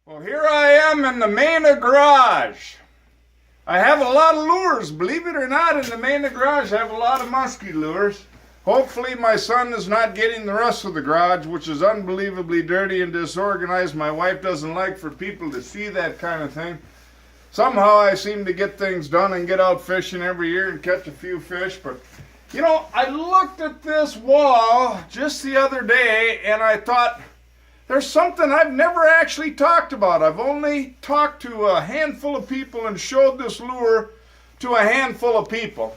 Well, here I am in the Mena garage. I have a lot of lures, believe it or not. In the Mena garage, I have a lot of muskie lures. Hopefully my son is not getting the rest of the garage, which is unbelievably dirty and disorganized. My wife doesn't like for people to see that kind of thing. Somehow I seem to get things done and get out fishing every year and catch a few fish. But, you know, I looked at this wall just the other day and I thought, there's something I've never actually talked about. I've only talked to a handful of people and showed this lure to a handful of people.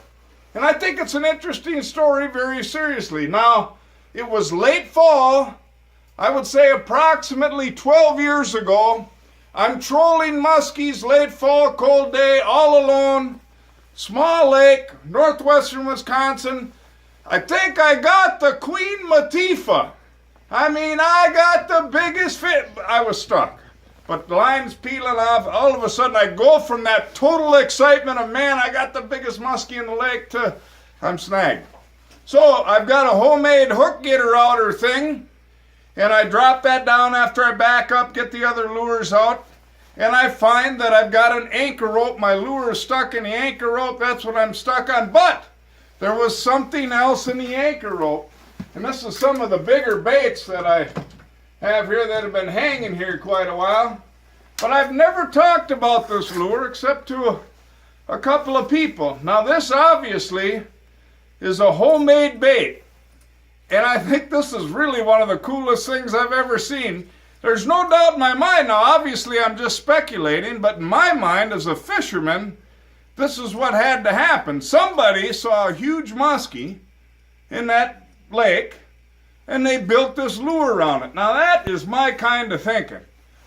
And I think it's an interesting story very seriously. Now, it was late fall, I would say approximately 12 years ago. I'm trolling muskies, late fall, cold day, all alone, small lake, northwestern Wisconsin. I think I got the Queen Latifah. I mean, I got the biggest fish. I was stuck. But the line's peeling off. All of a sudden, I go from that total excitement of, man, I got the biggest muskie in the lake, to I'm snagged. So I've got a homemade hook getter outer thing, and I drop that down after I back up, get the other lures out, and I find that I've got an anchor rope. My lure is stuck in the anchor rope. That's what I'm stuck on. But there was something else in the anchor rope. And this is some of the bigger baits that I have here that have been hanging here quite a while. But I've never talked about this lure except to a couple of people. Now this obviously is a homemade bait. And I think this is really one of the coolest things I've ever seen. There's no doubt in my mind. Now obviously I'm just speculating, but in my mind as a fisherman, this is what had to happen. Somebody saw a huge muskie in that lake, and they built this lure around it. Now that is my kind of thinking.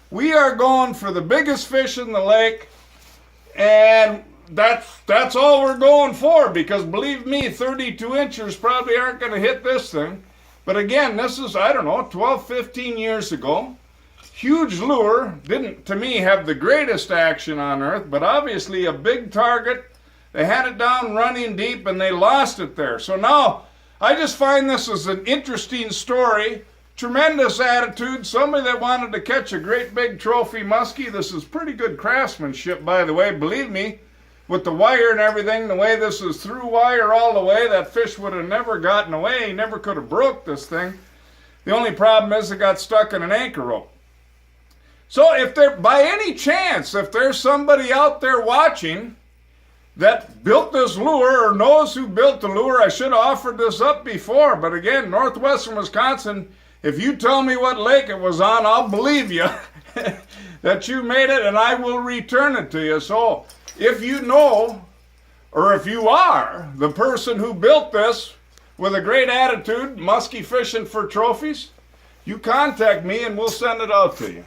We are going for the biggest fish in the lake, and that's all we're going for, because believe me, 32 inches probably aren't going to hit this thing. But again, this is, I don't know, 12, 15 years ago. Huge lure, didn't to me have the greatest action on earth, but obviously a big target. They had it down running deep and they lost it there. So now I just find this as an interesting story, tremendous attitude, somebody that wanted to catch a great big trophy muskie. This is pretty good craftsmanship, by the way. Believe me, with the wire and everything, the way this is through wire all the way, that fish would have never gotten away. He never could have broke this thing. The only problem is it got stuck in an anchor rope. So if there, by any chance, if there's somebody out there watching that built this lure or knows who built the lure, I should have offered this up before. But again, northwestern Wisconsin, if you tell me what lake it was on, I'll believe you that you made it, and I will return it to you. So if you know, or if you are the person who built this with a great attitude, muskie fishing for trophies, you contact me and we'll send it out to you.